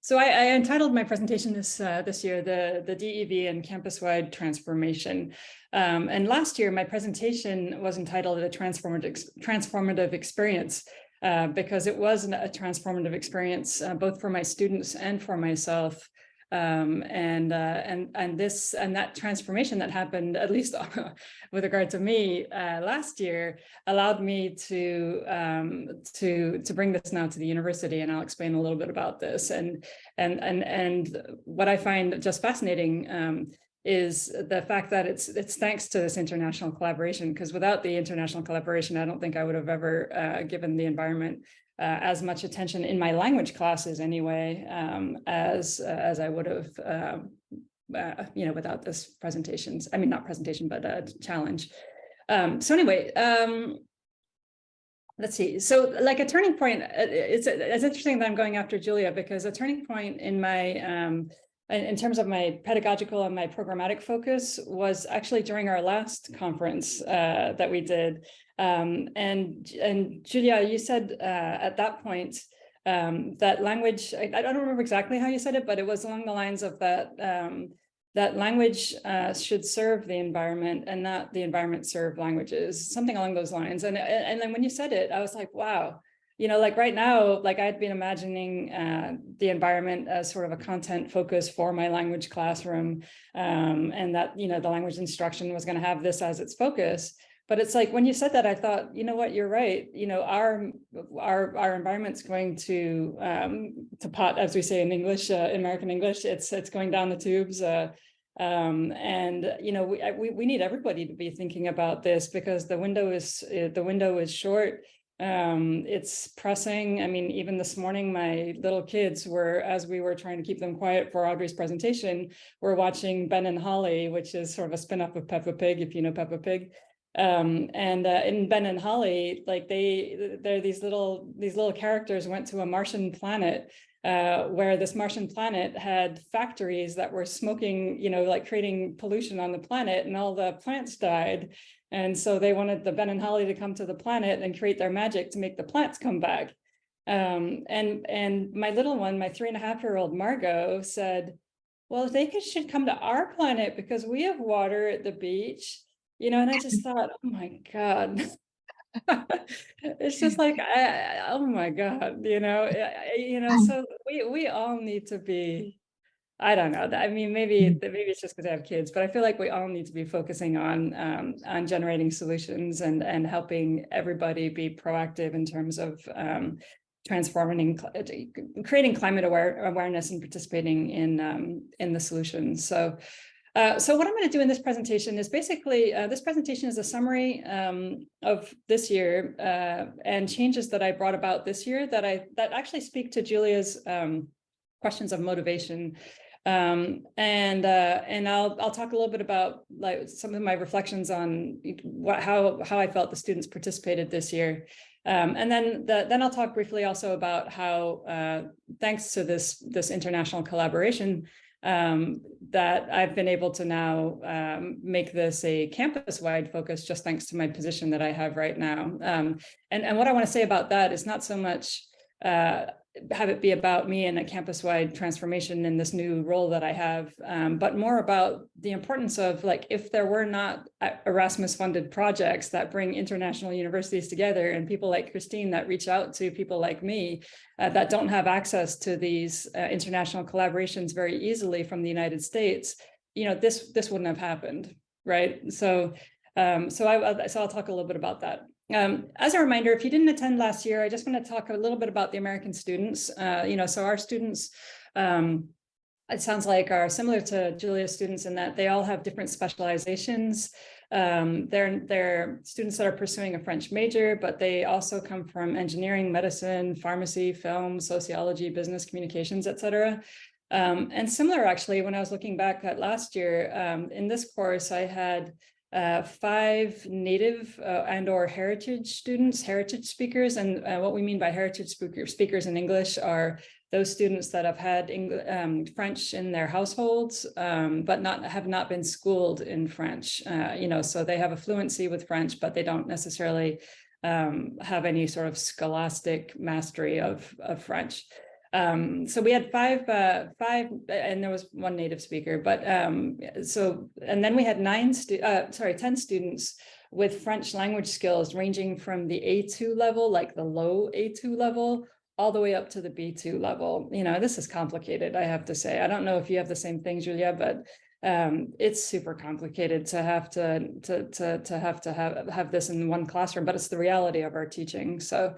So I entitled my presentation this year, the DEV and campus-wide transformation. And last year, my presentation was entitled A Transformative Experience, because it was a transformative experience, both for my students and for myself. And that transformation that happened, at least with regard to me last year, allowed me to bring this now to the university, and I'll explain a little bit about this. And what I find just fascinating is the fact that it's thanks to this international collaboration, because without the international collaboration, I don't think I would have ever given the environment as much attention in my language classes anyway, as I would have, without this presentations. I mean, not presentation, but challenge. So anyway, let's see. So like a turning point, it's interesting that I'm going after Julia, because a turning point in my, in terms of my pedagogical and my programmatic focus was actually during our last conference that we did. And Julia, you said at that point that language, I don't remember exactly how you said it, but it was along the lines of that, that language should serve the environment and not the environment serve languages, something along those lines. And then when you said it, I was like, wow. Like right now, like I'd been imagining the environment as sort of a content focus for my language classroom, and that, the language instruction was going to have this as its focus. But it's like, when you said that, I thought, you know what, you're right. Our environment's going to pot, as we say in English, American English, it's going down the tubes. And we need everybody to be thinking about this, because the window is short. It's pressing. I mean, even this morning, my little kids were, as we were trying to keep them quiet for Audrey's presentation, we're watching Ben and Holly, which is sort of a spin-off of Peppa Pig, if you know Peppa Pig. In Ben and Holly, like they're these little characters went to a Martian planet, where this Martian planet had factories that were smoking, like creating pollution on the planet, and all the plants died. And so they wanted the Ben and Holly to come to the planet and create their magic to make the plants come back. And my little one, my 3.5-year-old Margot, said, well, they should come to our planet because we have water at the beach, and I just thought, oh my God. It's just like, oh my God, so we all need to be, I don't know. I mean, maybe it's just because I have kids, but I feel like we all need to be focusing on generating solutions and helping everybody be proactive in terms of creating climate awareness and participating in the solutions. So what I'm going to do in this presentation is basically, this presentation is a summary of this year and changes that I brought about this year that actually speak to Julia's questions of motivation. And I'll talk a little bit about like some of my reflections on how I felt the students participated this year. And then I'll talk briefly also about how, thanks to this international collaboration, that I've been able to now make this a campus-wide focus, just thanks to my position that I have right now. And what I want to say about that is not so much have it be about me and a campus-wide transformation in this new role that I have, but more about the importance of, like, if there were not Erasmus-funded projects that bring international universities together and people like Christine that reach out to people like me that don't have access to these international collaborations very easily from the United States, this wouldn't have happened, right? So I'll talk a little bit about that. As a reminder, if you didn't attend last year, I just want to talk a little bit about the American students. So our students, it sounds like, are similar to Julia's students in that they all have different specializations. They're students that are pursuing a French major, but they also come from engineering, medicine, pharmacy, film, sociology, business communications, et cetera. And similar, actually, when I was looking back at last year, in this course, I had 5 native and or heritage students, heritage speakers. And what we mean by heritage speakers in English are those students that have had French in their households, but have not been schooled in French. So they have a fluency with French, but they don't necessarily have any sort of scholastic mastery of French. So we had five, and there was one native speaker, but and then we had 10 students with French language skills ranging from the A2 level, like the low A2 level, all the way up to the B2 level. You know, this is complicated, I have to say. I don't know if you have the same thing, Julia, but it's super complicated to have have this in one classroom, but it's the reality of our teaching. So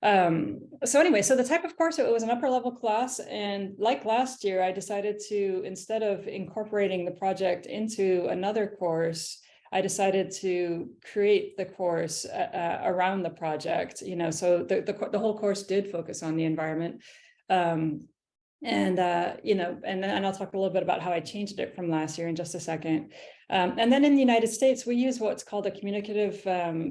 anyway, so the type of course, it was an upper level class, and like last year, I decided to, instead of incorporating the project into another course, I decided to create the course around the project. You know, so the whole course did focus on the environment. You know, and I'll talk a little bit about how I changed it from last year in just a second. And then in the United States, we use what's called a communicative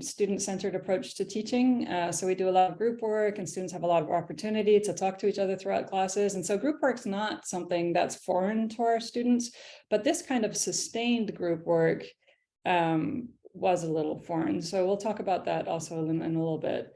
student-centered approach to teaching. So we do a lot of group work, and students have a lot of opportunity to talk to each other throughout classes. And so group work's not something that's foreign to our students, but this kind of sustained group work was a little foreign. So we'll talk about that also in a little bit.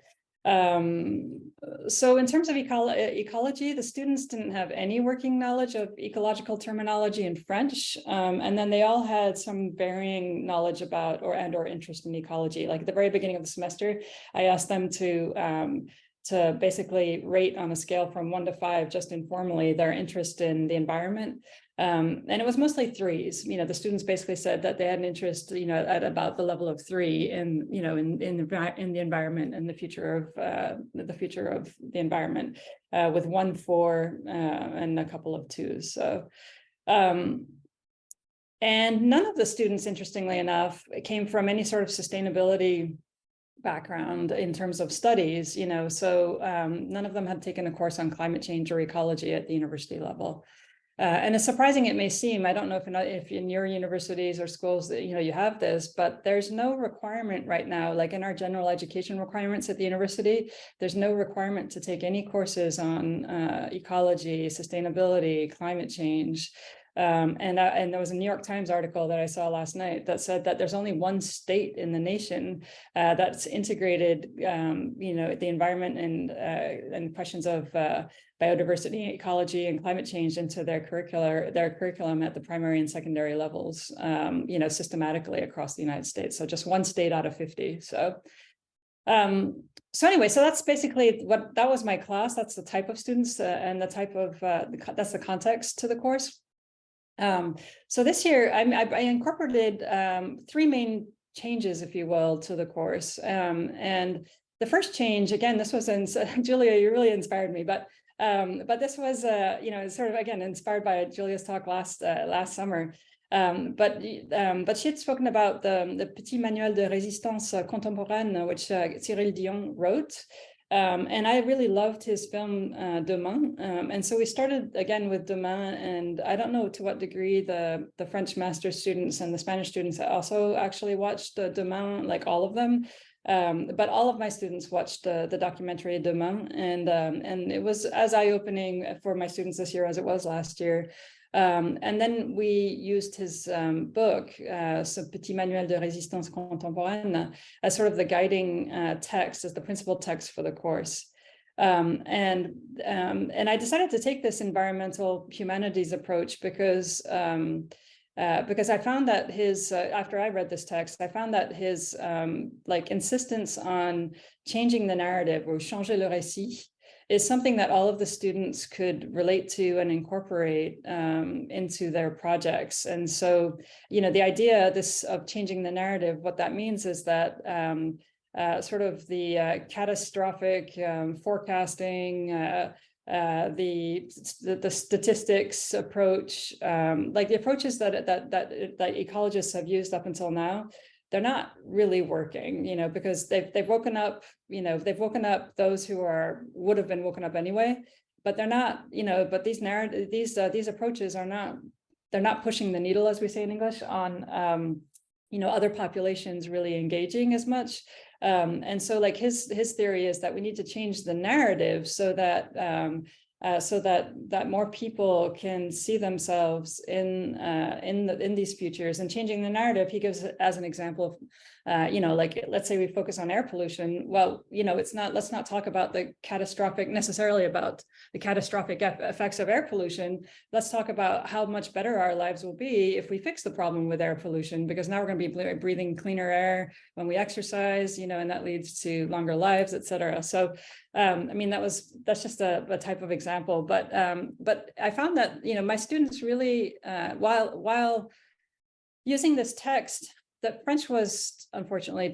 So in terms of ecology, the students didn't have any working knowledge of ecological terminology in French, and then they all had some varying knowledge about or interest in ecology. Like at the very beginning of the semester, I asked them to basically rate on a scale from 1 to 5, just informally, their interest in the environment. And it was mostly 3s. You know, the students basically said that they had an interest, you know, at about the level of 3 in, you know, in the environment and the future of the environment, with 1 4 and a couple of 2s. So, and none of the students, interestingly enough, came from any sort of sustainability background in terms of studies, you know, so none of them had taken a course on climate change or ecology at the university level. And as surprising it may seem, I don't know if in your universities or schools that, you know, you have this, but there's no requirement right now, like in our general education requirements at the university, there's no requirement to take any courses on ecology, sustainability, climate change. And there was a New York Times article that I saw last night that said that there's only one state in the nation that's integrated, you know, the environment and questions of biodiversity, ecology, and climate change into their curriculum at the primary and secondary levels, you know, systematically across the United States. So just one state out of 50. So anyway, so that's basically that was my class. That's the type of students and the type of that's the context to the course. So this year I incorporated 3 main changes, if you will, to the course. And the first change, again, this was Julia, you really inspired me, but this was you know, sort of again inspired by Julia's talk last summer. But she had spoken about the Petit Manuel de Résistance Contemporaine, which Cyril Dion wrote. And I really loved his film Demain. And so we started again with Demain, and I don't know to what degree the French master's students and the Spanish students also actually watched Demain, like all of them. But all of my students watched the documentary Demain, and it was as eye-opening for my students this year as it was last year. And then we used his book, Ce Petit Manuel de Résistance Contemporaine, as sort of the guiding text, as the principal text for the course. And I decided to take this environmental humanities approach because I found that his, after I read this text, I found that his like insistence on changing the narrative, or changer le récit, is something that all of the students could relate to and incorporate into their projects. And so, you know, the idea of changing the narrative, what that means is that sort of the catastrophic forecasting, the statistics approach, like the approaches that ecologists have used up until now, they're not really working, you know, because they've woken up, you know, they've woken up those who would have been woken up anyway, but they're not, you know, but these approaches are not, they're not pushing the needle, as we say in English, on you know, other populations really engaging as much. And so like his theory is that we need to change the narrative so that so that more people can see themselves in these futures and changing the narrative. He gives as an example of, like, let's say we focus on air pollution. Well, let's not talk about the catastrophic necessarily about the catastrophic effects of air pollution. Let's talk about how much better our lives will be if we fix the problem with air pollution, because now we're going to be breathing cleaner air when we exercise, and that leads to longer lives, et cetera. So that's just a type of example, but I found that my students really while using this text, that French was unfortunately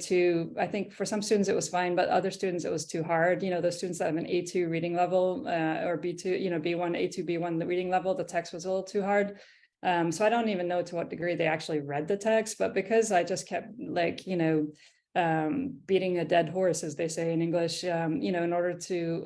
I think for some students it was fine, but other students it was too hard. Those students that have an A2 reading level or B2, B1, A2, B1, the reading level, the text was a little too hard. So I don't even know to what degree they actually read the text, but because I just kept beating a dead horse, as they say in English, in order to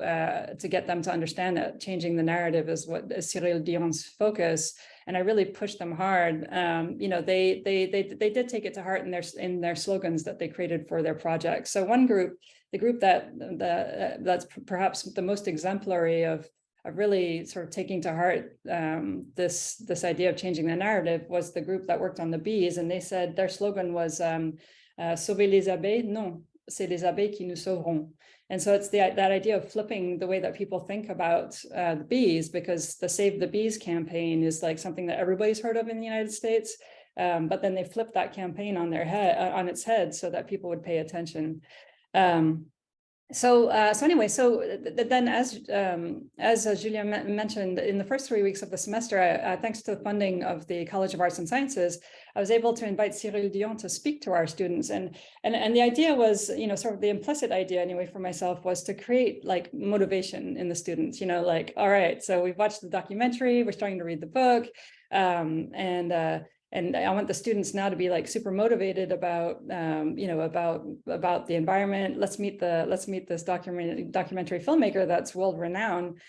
get them to understand that changing the narrative is what is Cyril Dion's focus. And I really pushed them hard. They did take it to heart in their slogans that they created for their projects. So one group, the group that's perhaps the most exemplary of really sort of taking to heart this idea of changing the narrative, was the group that worked on the bees. And they said their slogan was sauver les abeilles, non, c'est les abeilles qui nous sauveront. And so it's that idea of flipping the way that people think about the bees, because the Save the Bees campaign is like something that everybody's heard of in the United States. But then they flipped that campaign on its head so that people would pay attention. So then, as Julia mentioned, in the first 3 weeks of the semester, thanks to the funding of the College of Arts and Sciences, I was able to invite Cyril Dion to speak to our students, and the idea was, sort of the implicit idea anyway for myself, was to create like motivation in the students. Like, all right, so we've watched the documentary, we're starting to read the book, and I want the students now to be like super motivated about, about the environment. Let's meet this documentary filmmaker that's world renowned.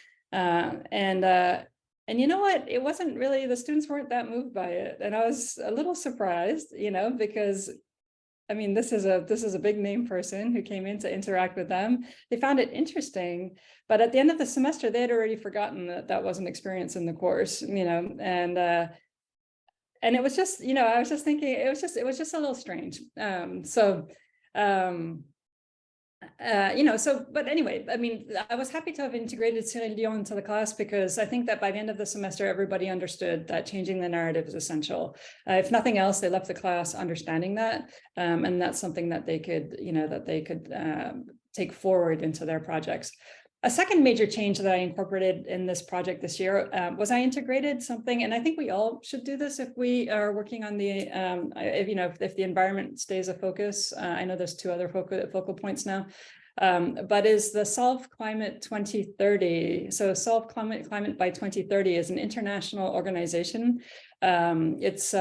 And you know what? It wasn't really, the students weren't that moved by it, and I was a little surprised, because this is a big name person who came in to interact with them. They found it interesting, but at the end of the semester, they had already forgotten that was an experience in the course, and it was just, I was just thinking, it was just a little strange. But anyway, I was happy to have integrated Cyril Dion into the class, because I think that by the end of the semester, everybody understood that changing the narrative is essential. If nothing else, they left the class understanding that, and that's something that they could, take forward into their projects. A second major change that I incorporated in this project this year was I integrated something, and I think we all should do this if we are working on the, if the environment stays a focus. I know there's two other focal points now, but is the Solve Climate 2030. So Solve Climate by 2030 is an international organization. It's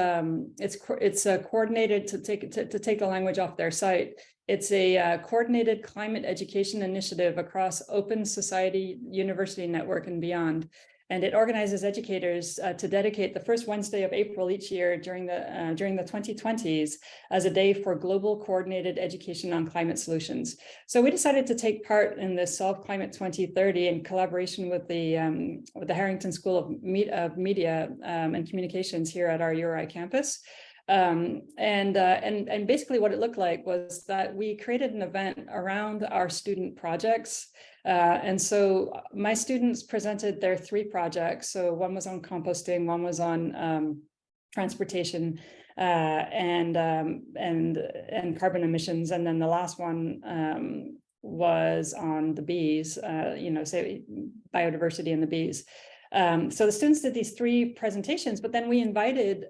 coordinated to take the language off their site. It's a coordinated climate education initiative across Open Society University Network and beyond. And it organizes educators to dedicate the first Wednesday of April each year during the 2020s as a day for global coordinated education on climate solutions. So we decided to take part in this Solve Climate 2030 in collaboration with the Harrington School of Media and Communications here at our URI campus. And basically what it looked like was that we created an event around our student projects. And so my students presented their 3 projects. So one was on composting, one was on transportation, and carbon emissions, and then the last one was on the bees, say biodiversity and the bees. So the students did these 3 presentations, but then we invited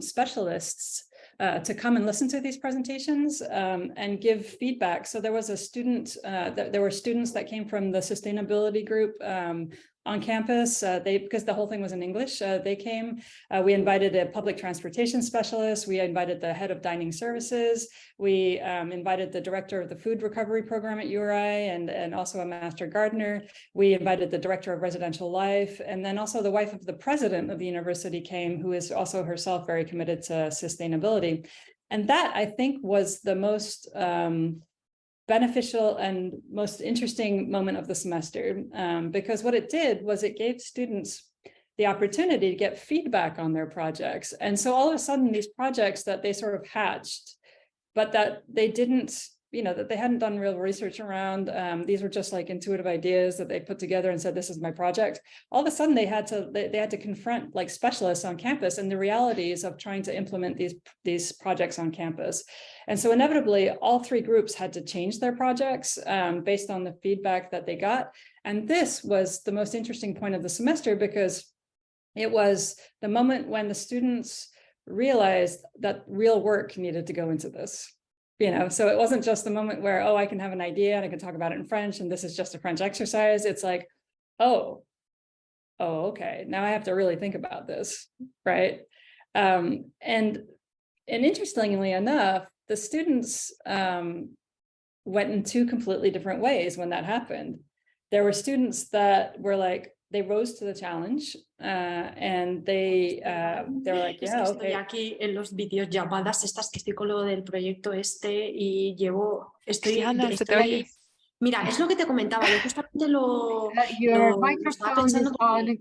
specialists to come and listen to these presentations and give feedback. So there was a student, there were students that came from the sustainability group on campus, because the whole thing was in English, they came. We invited a public transportation specialist. We invited the head of dining services. We invited the director of the food recovery program at URI and also a master gardener. We invited the director of residential life, and then also the wife of the president of the university came, who is also herself very committed to sustainability. And that, I think, was the most beneficial and most interesting moment of the semester, because what it did was it gave students the opportunity to get feedback on their projects. And so all of a sudden, these projects that they sort of hatched, but that they didn't, that they hadn't done real research around, these were just like intuitive ideas that they put together and said, this is my project. All of a sudden, they had to confront like specialists on campus and the realities of trying to implement these projects on campus. And so inevitably, all three groups had to change their projects based on the feedback that they got. And this was the most interesting point of the semester, because it was the moment when the students realized that real work needed to go into this. So it wasn't just the moment where, oh, I can have an idea and I can talk about it in French and this is just a French exercise. It's like, oh, okay, now I have to really think about this, right? And interestingly enough, the students went in two completely different ways when that happened. There were students that were like, they rose to the challenge and they were like, yeah, estoy aquí en los videollamadas estas que estoy con lo del proyecto y mira, es lo que te comentaba, yo justamente lo estaba pensando porque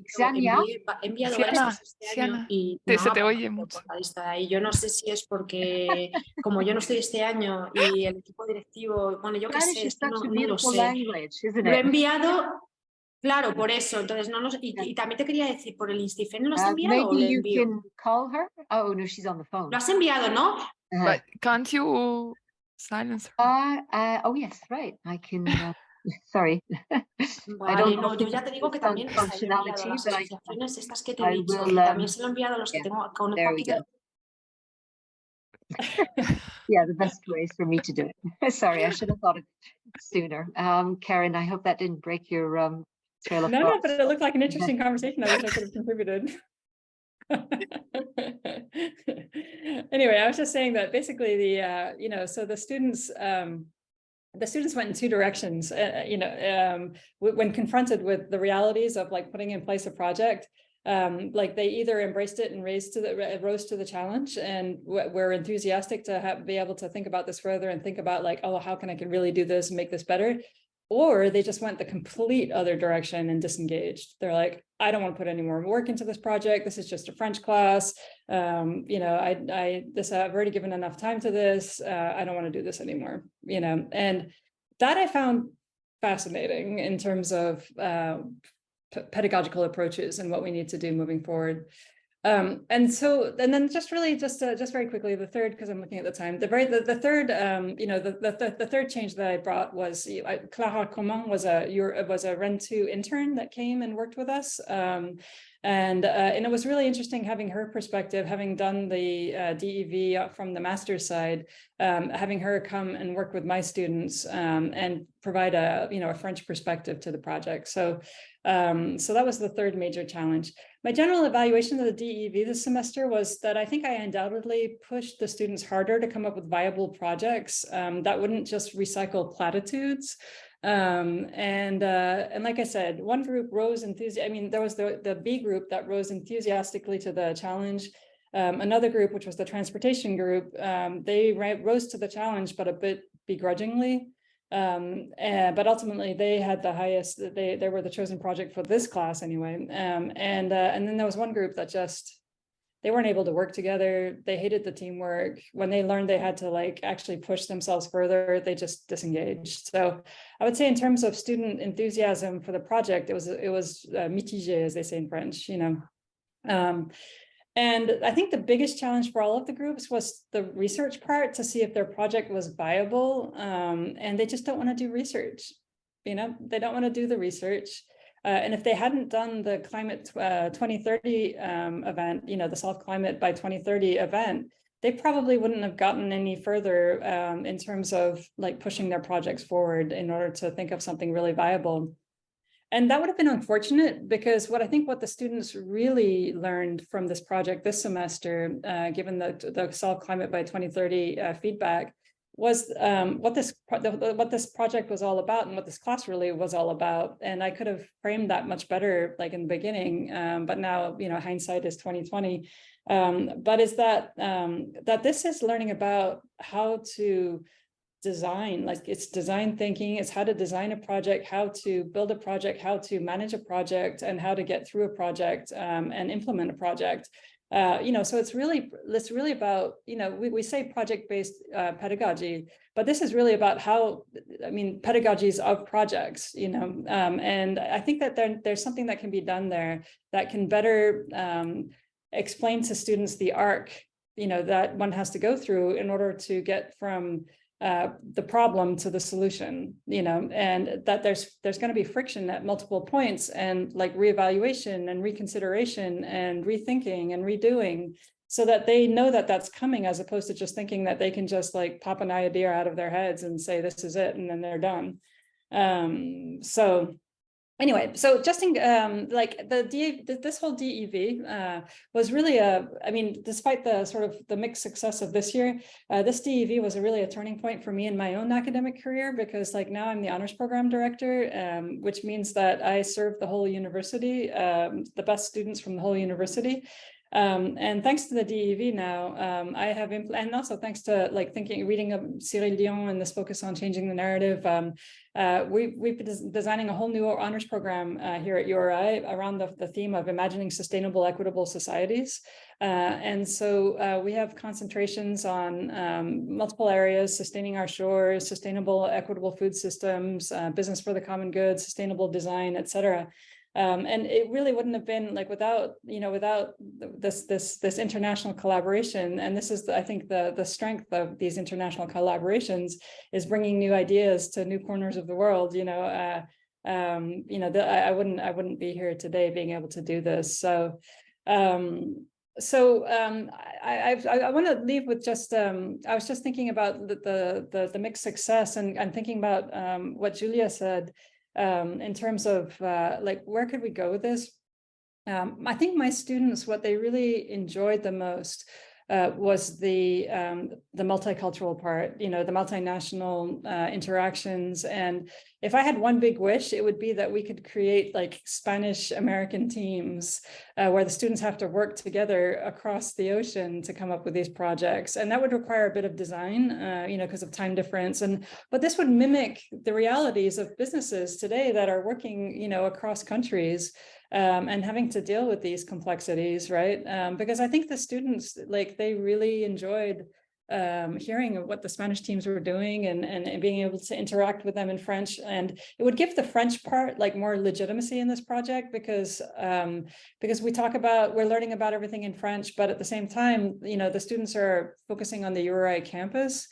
he enviado varias este año y se te oye mucho. Y yo no sé si es porque como yo no estoy este año y el equipo directivo, bueno, yo qué sé, no lo sé. Lo he enviado. Claro, por eso. Entonces no los y también te quería decir, por el Instifen, ¿lo has enviado o lo envío? Can call her. Oh no, she's on the phone. Lo has enviado, ¿no? But can't you silence her? Oh yes, right. I can. Sorry. Vale, I don't no, yo ya te digo que también está enviado a las asociaciones estas que te he dicho. También se lo he enviado a los que tengo conectados. Yeah, the best way is for me to do it. Sorry, I should have thought it sooner. Karen, I hope that didn't break your No, but it looked like an interesting conversation. I wish I could have contributed. Anyway, I was just saying that basically so the students went in two directions. When confronted with the realities of like putting in place a project, like they either embraced it and rose to the challenge and were enthusiastic to be able to think about this further and think about like, oh, how can I really do this and make this better? Or they just went the complete other direction and disengaged. They're like, I don't want to put any more work into this project. This is just a French class. I've already given enough time to this. I don't want to do this anymore. And that I found fascinating in terms of pedagogical approaches and what we need to do moving forward. And then just very quickly, the third, because I'm looking at the time, the third change that I brought was Clara Coman was a Ren 2 intern that came and worked with us. And it was really interesting having her perspective, having done the DEV from the master's side, having her come and work with my students and provide a French perspective to the project. So that was the third major challenge. My general evaluation of the DEV this semester was that I think I undoubtedly pushed the students harder to come up with viable projects that wouldn't just recycle platitudes. And like I said, one group rose there was the B group that rose enthusiastically to the challenge. Another group, which was the transportation group, they rose to the challenge, but a bit begrudgingly. But ultimately they had the highest, they were the chosen project for this class anyway. And then there was one group that they weren't able to work together. They hated the teamwork. When they learned they had to like actually push themselves further, they just disengaged. So I would say in terms of student enthusiasm for the project, it was mitigé, as they say in French, and I think the biggest challenge for all of the groups was the research part, to see if their project was viable. And they just don't want to do research. They don't want to do the research. And if they hadn't done the Climate 2030 event, the Solve Climate by 2030 event, they probably wouldn't have gotten any further in terms of like pushing their projects forward in order to think of something really viable. And that would have been unfortunate, because what the students really learned from this project this semester, given the Solve Climate by 2030 feedback, was what this project was all about and what this class really was all about. And I could have framed that much better, like in the beginning, but now, hindsight is 2020. But is that this is learning about how to design, like it's design thinking, it's how to design a project, how to build a project, how to manage a project, and how to get through a project and implement a project. So it's really about, we say project-based pedagogy, but this is really about how, pedagogies of projects, and I think that there's something that can be done there that can better explain to students the arc, that one has to go through in order to get from the problem to the solution, and that there's going to be friction at multiple points, and like reevaluation and reconsideration and rethinking and redoing, so that they know that that's coming, as opposed to just thinking that they can just like pop an idea out of their heads and say this is it, and then they're done. So anyway, so just like this whole DEV was really despite the sort of the mixed success of this year, this DEV was really a turning point for me in my own academic career, because like now I'm the honors program director, which means that I serve the whole university, the best students from the whole university. And thanks to the DEV now, I have, and also thanks to like reading of Cyril Dion and this focus on changing the narrative, we've been designing a whole new honors program here at URI around the theme of imagining sustainable, equitable societies. And so we have concentrations on multiple areas: sustaining our shores, sustainable, equitable food systems, business for the common good, sustainable design, etc. And it really wouldn't have been like without this international collaboration. And this is, I think, the strength of these international collaborations is bringing new ideas to new corners of the world. I wouldn't be here today being able to do this. So I want to leave with just I was just thinking about the mixed success, and thinking about what Julia said. In terms of like, where could we go with this? I think my students, what they really enjoyed the most was the multicultural part, the multinational interactions. And if I had one big wish, it would be that we could create like Spanish American teams where the students have to work together across the ocean to come up with these projects. And that would require a bit of design, because of time difference. But this would mimic the realities of businesses today that are working, across countries. And having to deal with these complexities, right? Because I think the students, like, they really enjoyed hearing of what the Spanish teams were doing, and being able to interact with them in French. And it would give the French part like more legitimacy in this project, because we're learning about everything in French, but at the same time, the students are focusing on the URI campus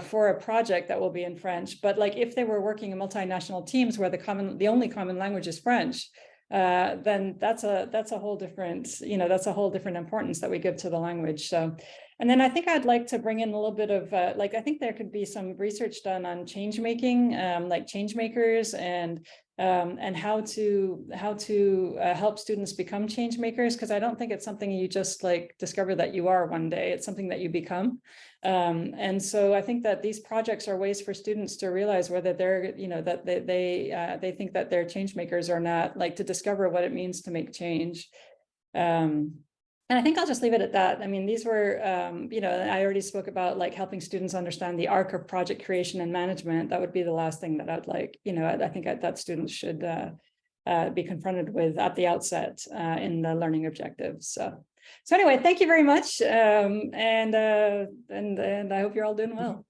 for a project that will be in French. But like, if they were working in multinational teams where the only common language is French, then that's a whole different, that's a whole different importance that we give to the language. So, and then I think I'd like to bring in a little bit of I think there could be some research done on change making, like change makers, and how to help students become change makers, because I don't think it's something you just like discover that you are one day. It's something that you become. And so I think that these projects are ways for students to realize whether they're, that they think that they're change makers or not, like to discover what it means to make change. And I think I'll just leave it at that. I mean, these were, I already spoke about like helping students understand the arc of project creation and management. That would be the last thing that I'd like, I think that students should be confronted with at the outset in the learning objectives. So anyway, thank you very much. And I hope you're all doing well.